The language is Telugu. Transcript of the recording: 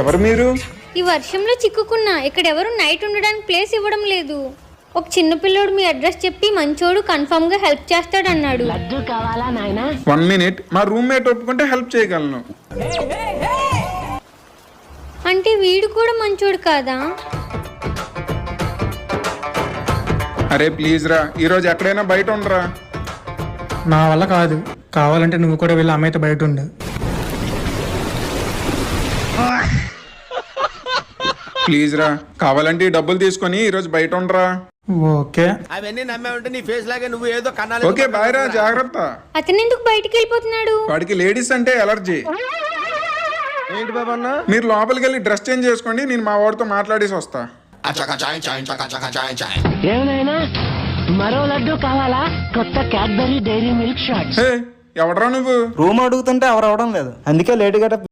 ఎవరు మీరు? ఈ వర్షంలో చిక్కుకున్నా. ఇక్కడ ఎవరు నైట్ ఉండడానికి ప్లేస్ ఇవ్వడం లేదు. ఒక చిన్న పిల్లోడు మీ అడ్రస్ చెప్పి మంచోడు కన్ఫర్మ్ గా హెల్ప్ చేస్తాడన్నాడు. 1 minute. మా రూమ్మేట్ ఒప్పుకుంటే హెల్ప్ చేయగలను. అంటే వీడు కూడా మంచోడు కాదా? అరే ప్లీజ్ రా, ఈరోజు ఎక్కడైనా బయట ఉండరా. నా వల్ల కాదు. కావాలంటే నువ్వు కూడా వెళ్ళి అమ్మాయితో బయట ఉండు. ప్లీజ్ రా, కావాలంటే ఈ డబ్బులు తీసుకొని ఈరోజు బయట ఉండరా. ఓకే. అవన్నీ నమ్మే ఉంటే నీ ఫేస్ లాగే నువ్వు ఏదో కన్నాలి. ఓకే బాయ్ రా, జాగ్రత్త. అతను ఎందుకు బయటికి వెళ్ళిపోతున్నాడు? వాడికి లేడీస్ అంటే ఎలర్జీ. ఏంటి బాబా అన్న? మీరు లోపలికి వెళ్ళి డ్రెస్ చేంజ్ చేసుకోండి, నేను మా వాడితో మాట్లాడేసి వస్తా. ఏమైనా మరో లడ్డు కావాలా? కొత్త క్యాడ్బరీ డైరీ మిల్క్ షాట్. హే, ఎవడరా నువ్వు? రూమ్ అడుగుతుంటే ఎవరు అవడం లేదు, అందుకే లేటుగా